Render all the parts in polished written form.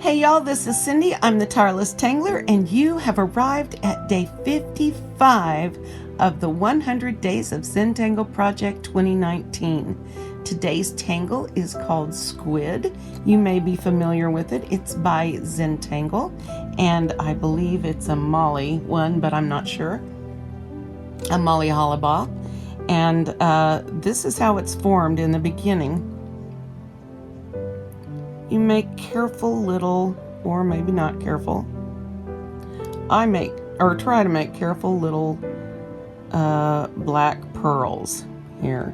Hey y'all, this is Cindy. I'm the Tireless Tangler, and you have arrived at day 55 of the 100 Days of Zentangle Project 2019. Today's tangle is called Squid. You may be familiar with it. It's by Zentangle, and I believe it's a Molly one, but I'm not sure. A Molly Hollabaugh. And this is how it's formed in the beginning. You make careful little, or maybe not careful. I make, or try to make careful little black pearls here.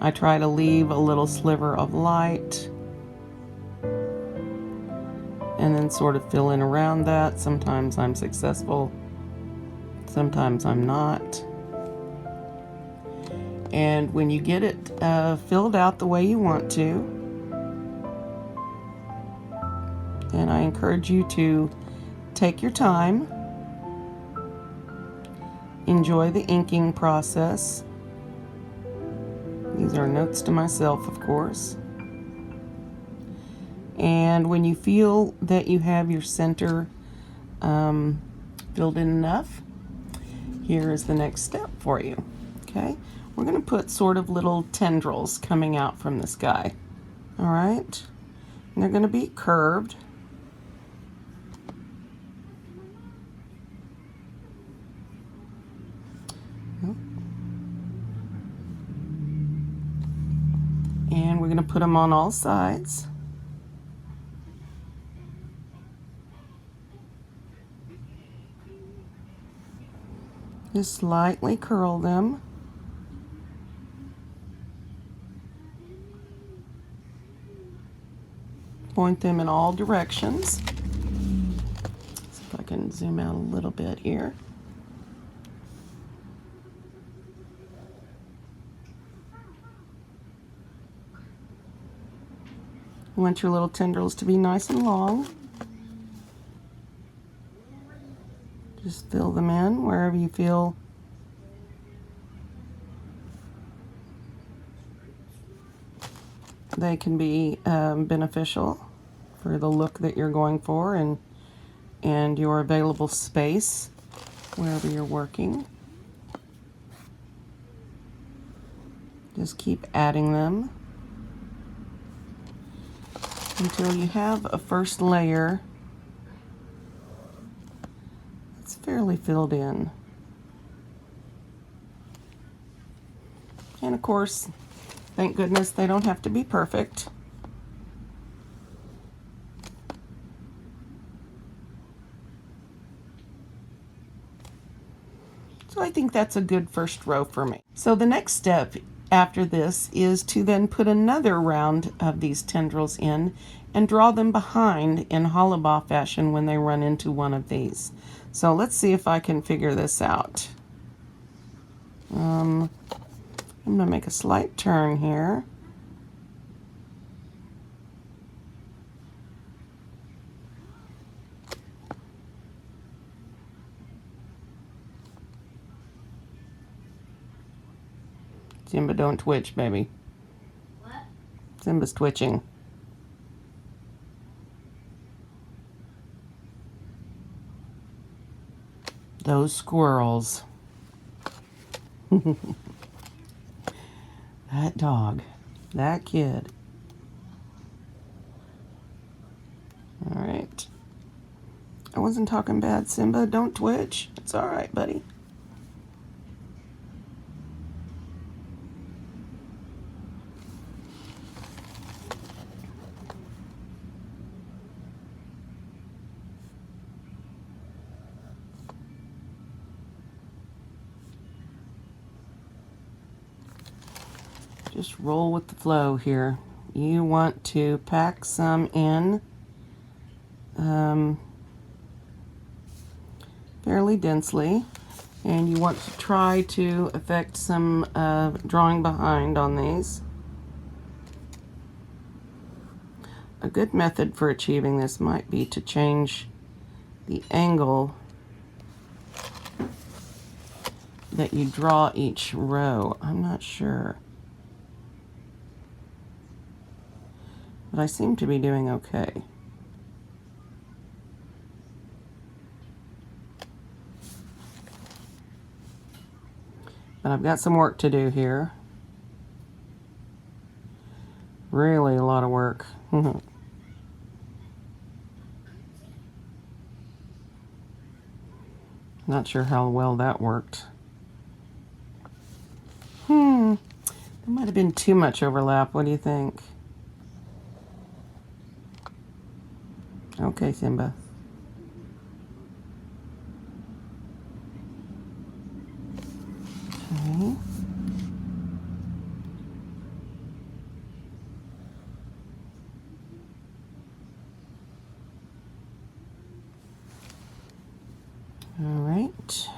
I try to leave a little sliver of light and then sort of fill in around that. Sometimes I'm successful, sometimes I'm not. And when you get it filled out the way you want to, and I encourage you to take your time, enjoy the inking process. These are notes to myself, of course. And when you feel that you have your center filled in enough, here is the next step for you. Okay, we're going to put sort of little tendrils coming out from this guy. All right, and they're going to be curved. And we're going to put them on all sides. Just slightly curl them. Point them in all directions. See if I can zoom out a little bit here. You want your little tendrils to be nice and long. Just fill them in wherever you feel they can be beneficial for the look that you're going for and your available space wherever you're working. Just keep adding them until you have a first layer that's fairly filled in. And of course, thank goodness they don't have to be perfect. So I think that's a good first row for me. So the next step after this is to then put another round of these tendrils in and draw them behind in hollabaugh fashion when they run into one of these. So let's see if I can figure this out. I'm going to make a slight turn here. Simba, don't twitch, baby. What? Simba's twitching. Those squirrels. That dog. That kid. All right. I wasn't talking bad, Simba. Don't twitch. It's all right, buddy. Just roll with the flow here. You want to pack some in fairly densely, and you want to try to affect some drawing behind on these. A good method for achieving this might be to change the angle that you draw each row. I'm not sure, but I seem to be doing okay. But I've got some work to do here. Really a lot of work. Not sure how well that worked. There might have been too much overlap. What do you think? Okay, Simba. Okay. All right.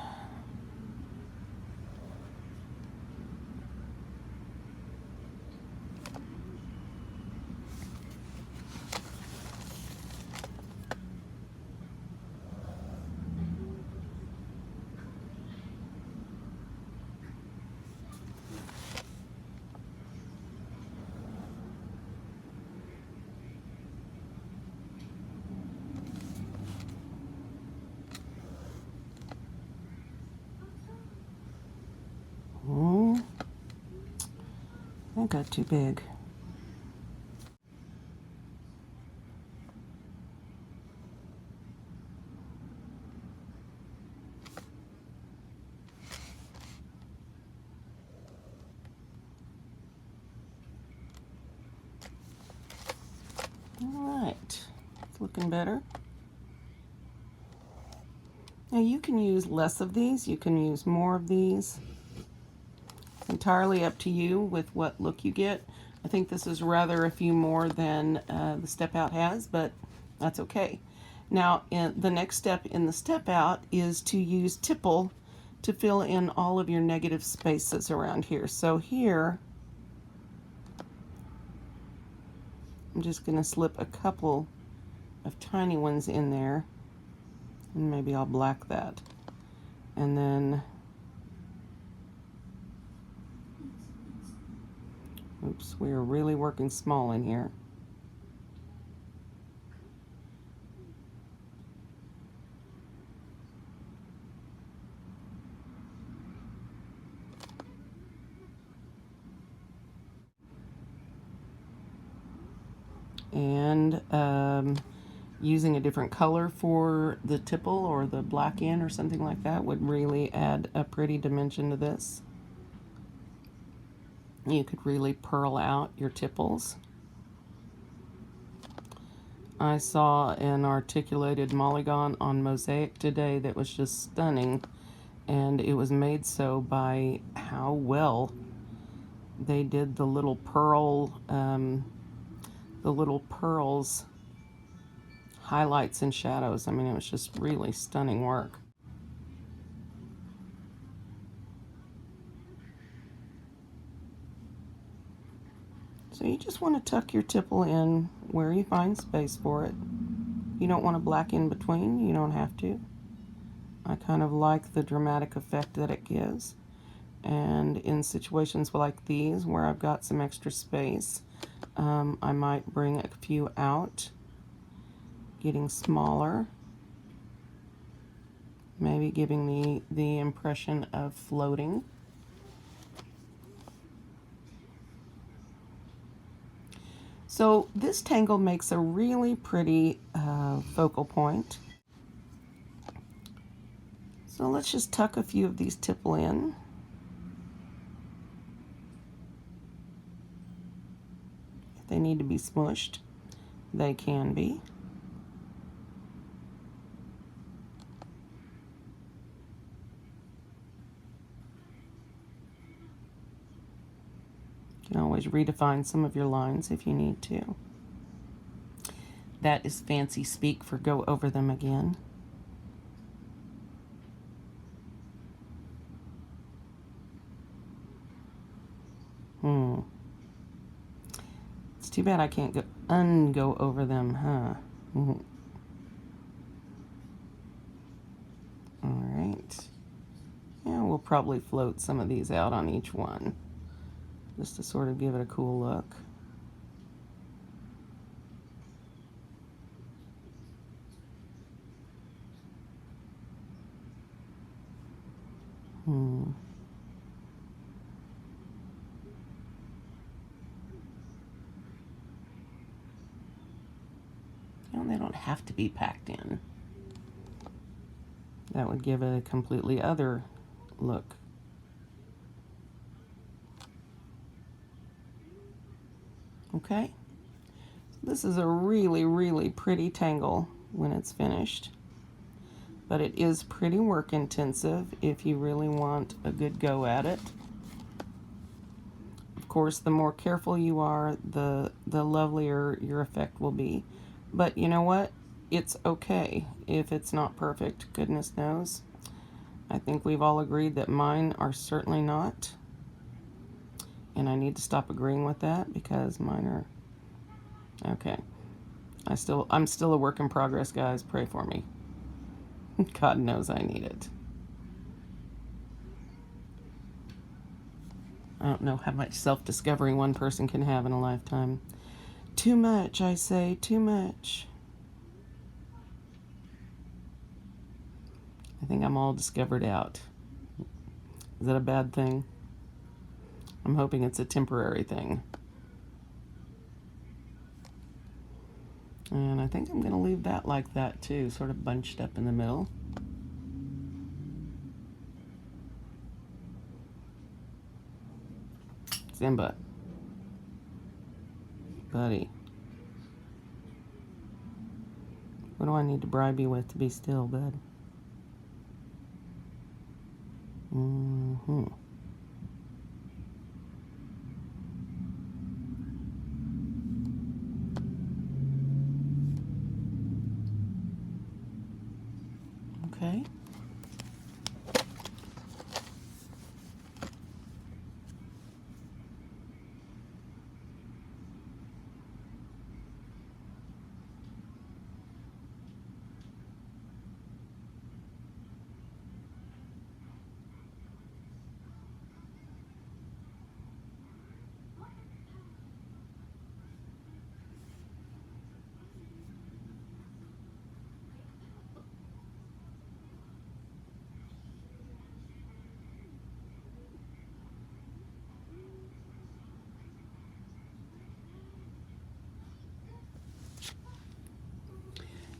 That got too big. All right, it's looking better. Now you can use less of these, you can use more of these. It's entirely up to you with what look you get. I think this is rather a few more than the step out has, but that's okay. Now the next step in the step out is to use tipple to fill in all of your negative spaces around here. So here, I'm just going to slip a couple of tiny ones in there, and maybe I'll black that. And then, oops, we are really working small in here. And using a different color for the tipple or the black in or something like that would really add a pretty dimension to this. You could really pearl out your tipples. I saw an articulated mulligan on Mosaic today that was just stunning, and it was made so by how well they did the little pearls highlights and shadows. I mean, it was just really stunning work. So you just want to tuck your tipple in where you find space for it. You don't want to black in between, you don't have to. I kind of like the dramatic effect that it gives. And in situations like these where I've got some extra space, I might bring a few out, getting smaller, maybe giving the impression of floating. So this tangle makes a really pretty focal point. So let's just tuck a few of these tipple in. If they need to be smushed, they can be. You can always redefine some of your lines if you need to. That is fancy speak for go over them again. It's too bad I can't go over them, huh? All right. Yeah, we'll probably float some of these out on each one, just to sort of give it a cool look. You know, they don't have to be packed in. That would give it a completely other look. Okay, this is a really, really pretty tangle when it's finished, but it is pretty work intensive if you really want a good go at it. Of course, the more careful you are, the lovelier your effect will be. But you know what? It's okay if it's not perfect, goodness knows. I think we've all agreed that mine are certainly not. And I need to stop agreeing with that because mine are okay. I'm still a work in progress, guys. Pray for me. God knows I need it. I don't know how much self-discovery one person can have in a lifetime. Too much, I say, too much. I think I'm all discovered out. Is that a bad thing? I'm hoping it's a temporary thing. And I think I'm going to leave that like that too, sort of bunched up in the middle. Simba. Buddy. What do I need to bribe you with to be still, bud? Mm-hmm. Okay.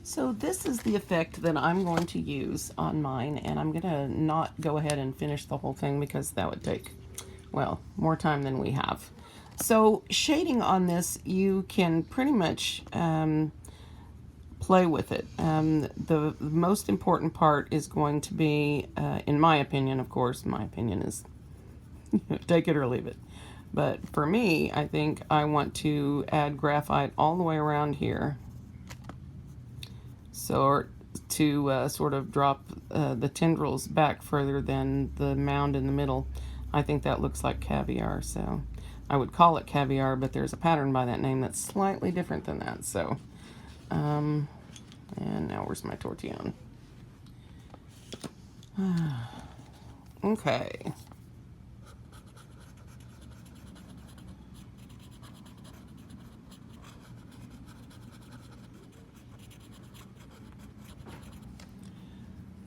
So this is the effect that I'm going to use on mine, and I'm going to not go ahead and finish the whole thing because that would take, well, more time than we have. So shading on this, you can pretty much play with it. The most important part is going to be, in my opinion, of course, my opinion is take it or leave it. But for me, I think I want to add graphite all the way around here. So to sort of drop the tendrils back further than the mound in the middle. I think that looks like caviar, so I would call it caviar, but there's a pattern by that name that's slightly different than that. So, and now where's my tortillon? Okay.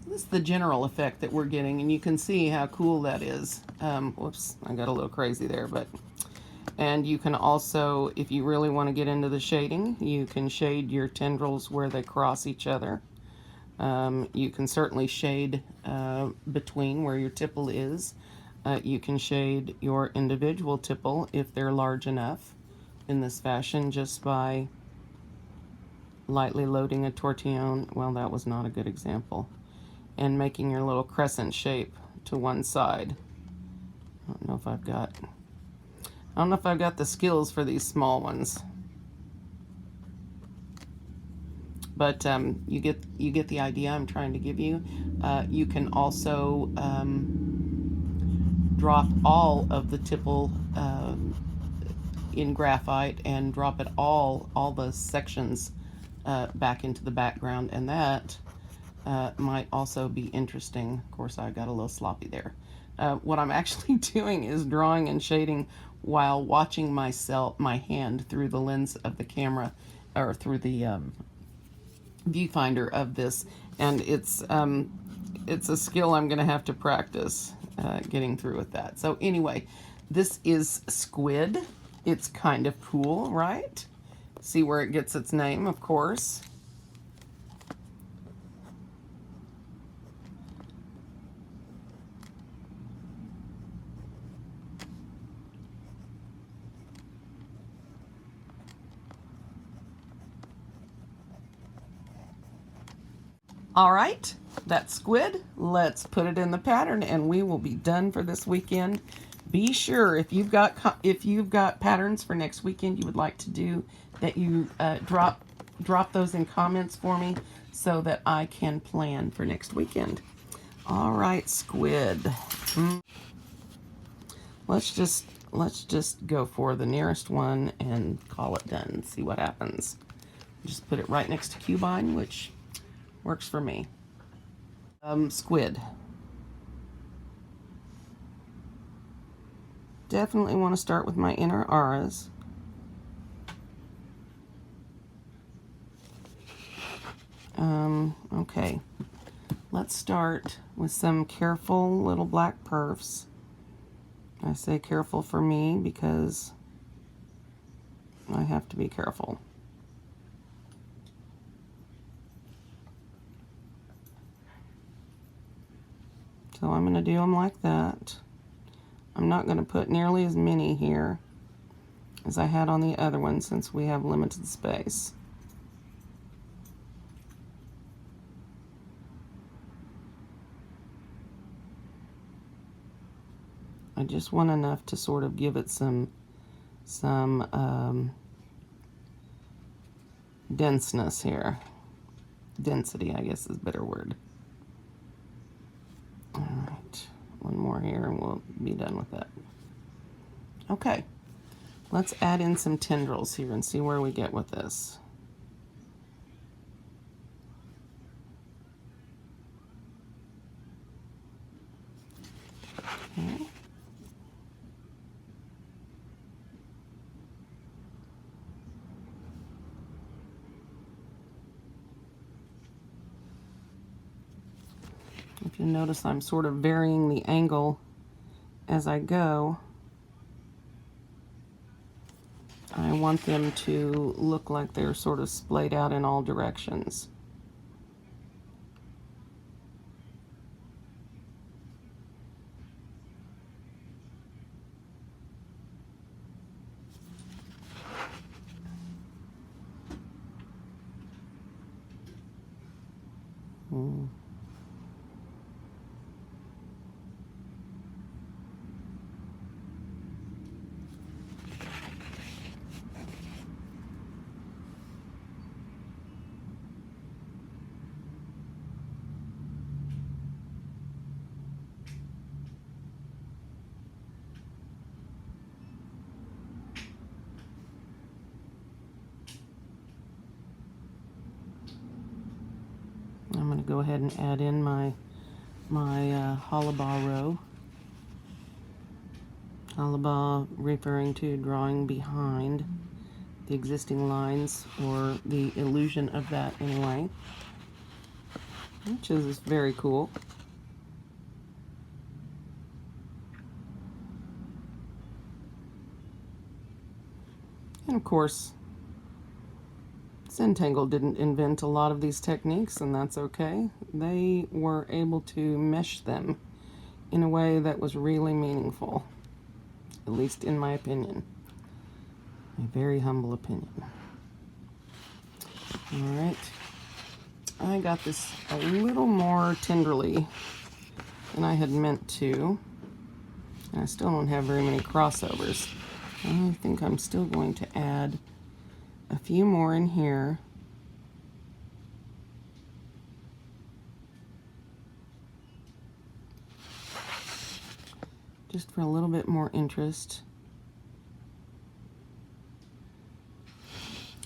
This is the general effect that we're getting, and you can see how cool that is. Whoops, I got a little crazy there, but... And you can also, if you really want to get into the shading, you can shade your tendrils where they cross each other. You can certainly shade between where your tipple is. You can shade your individual tipple if they're large enough in this fashion just by lightly loading a tortillon. Well, that was not a good example. And making your little crescent shape to one side. I don't know if I've got the skills for these small ones. But you get the idea I'm trying to give you. You can also drop all of the tipple in graphite and drop it all the sections back into the background, and that might also be interesting. Of course, I got a little sloppy there. What I'm actually doing is drawing and shading while watching my hand through the lens of the camera, or through the viewfinder of this, and it's a skill I'm gonna have to practice getting through with that. So anyway, this is Squid. It's kind of cool, right? See where it gets its name, of course. All right, that's squid. Let's put it in the pattern and we will be done for this weekend. Be sure if you've got patterns for next weekend you would like to do, that you drop those in comments for me so that I can plan for next weekend. All right, squid. Let's just go for the nearest one and call it done. See what happens. Just put it right next to cubine, which works for me. Squid. Definitely want to start with my inner auras. Okay. Let's start with some careful little black perfs. I say careful for me because I have to be careful. So I'm going to do them like that. I'm not going to put nearly as many here as I had on the other one since we have limited space. I just want enough to sort of give it some denseness here. Density, I guess, is a better word. All right, one more here and we'll be done with that. Okay, let's add in some tendrils here and see where we get with this. Okay. If you notice, I'm sort of varying the angle as I go. I want them to look like they're sort of splayed out in all directions. I'm going to go ahead and add in my hollow row. Hollow referring to drawing behind the existing lines, or the illusion of that anyway, which is very cool. And of course, Zentangle didn't invent a lot of these techniques, and that's okay. They were able to mesh them in a way that was really meaningful, at least in my opinion. A very humble opinion. All right, I got this a little more tenderly than I had meant to. I still don't have very many crossovers. I think I'm still going to add a few more in here. Just for a little bit more interest.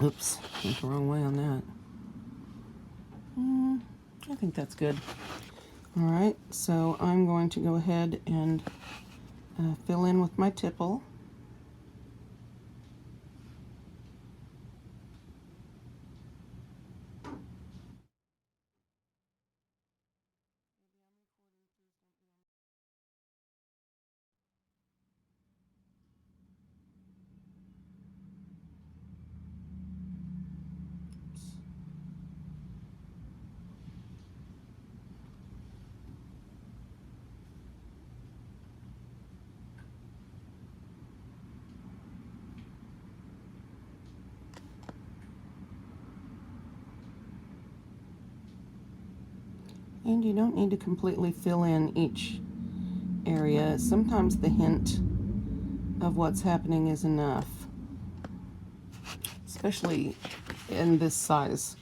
Oops, went the wrong way on that. I think that's good. All right, so I'm going to go ahead and fill in with my tipple. And you don't need to completely fill in each area. Sometimes the hint of what's happening is enough, especially in this size.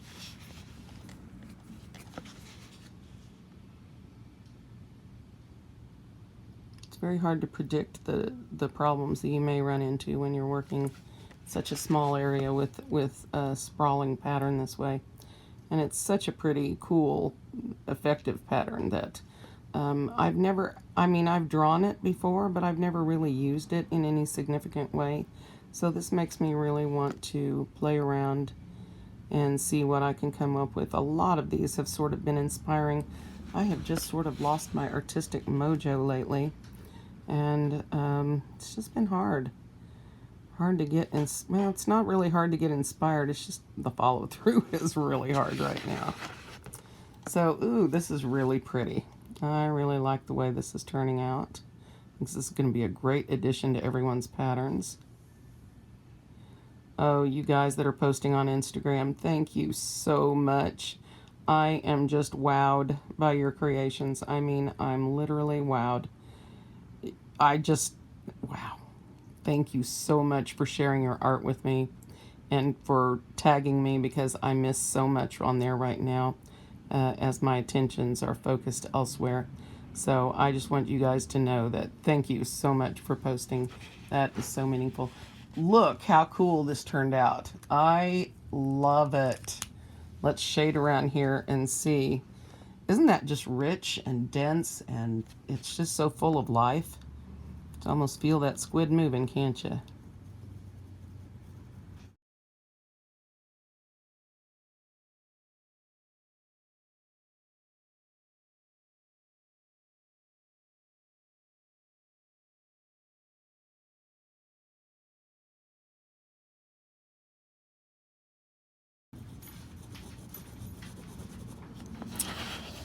It's very hard to predict the problems that you may run into when you're working such a small area with a sprawling pattern this way. And it's such a pretty, cool, effective pattern that I've drawn it before, but I've never really used it in any significant way. So this makes me really want to play around and see what I can come up with. A lot of these have sort of been inspiring. I have just sort of lost my artistic mojo lately, and it's just been hard to get well, it's not really hard to get inspired, it's just the follow-through is really hard right now. So, ooh, this is really pretty. I really like the way this is turning out. This is going to be a great addition to everyone's patterns. Oh, you guys that are posting on Instagram, thank you so much. I am just wowed by your creations. I mean, I'm literally wowed. Wow. Thank you so much for sharing your art with me and for tagging me, because I miss so much on there right now as my attentions are focused elsewhere. So I just want you guys to know that thank you so much for posting. That is so meaningful. Look how cool this turned out. I love it. Let's shade around here and see. Isn't that just rich and dense, and it's just so full of life? You almost feel that squid moving, can't you?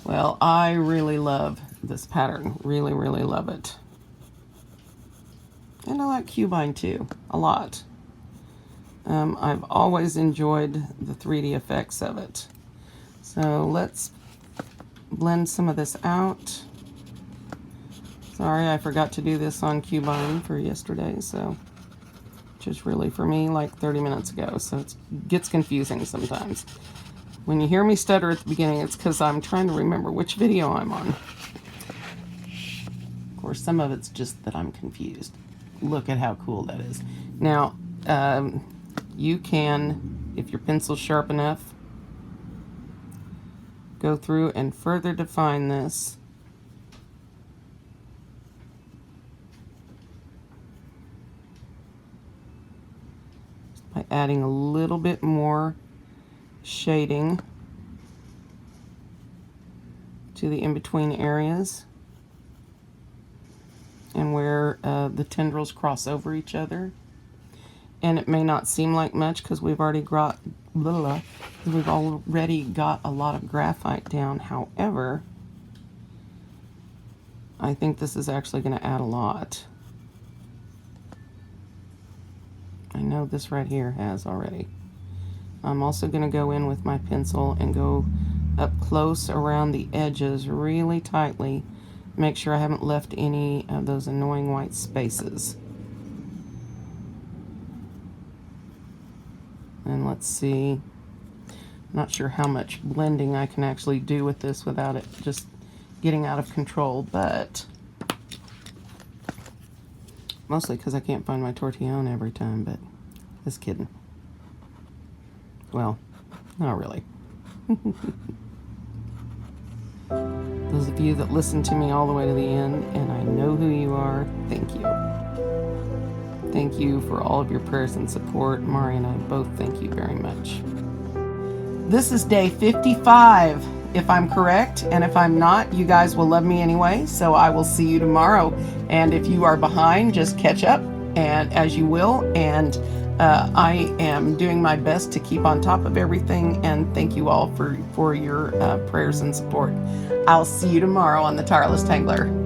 Well, I really love this pattern. Really, really love it. And I like Cubine too, a lot. I've always enjoyed the 3D effects of it. So let's blend some of this out. Sorry, I forgot to do this on Cubine for yesterday, so which is really for me like 30 minutes ago, so it gets confusing sometimes. When you hear me stutter at the beginning, it's because I'm trying to remember which video I'm on. Of course, some of it's just that I'm confused. Look at how cool that is. Now, you can, if your pencil's sharp enough, go through and further define this. By adding a little bit more shading to the in-between areas and where the tendrils cross over each other. And it may not seem like much because we've already got a lot of graphite down. However, I think this is actually going to add a lot. I know this right here has already. I'm also going to go in with my pencil and go up close around the edges really tightly. Make sure I haven't left any of those annoying white spaces. And let's see. I'm not sure how much blending I can actually do with this without it just getting out of control, but mostly because I can't find my tortillon every time, but just kidding. Well, not really. Those of you that listen to me all the way to the end, and I know who you are, thank you. Thank you for all of your prayers and support. Mari and I both thank you very much. This is day 55, if I'm correct, and if I'm not, you guys will love me anyway, so I will see you tomorrow. And if you are behind, just catch up, and as you will, and I am doing my best to keep on top of everything, and thank you all for your prayers and support. I'll see you tomorrow on the Tireless Tangler.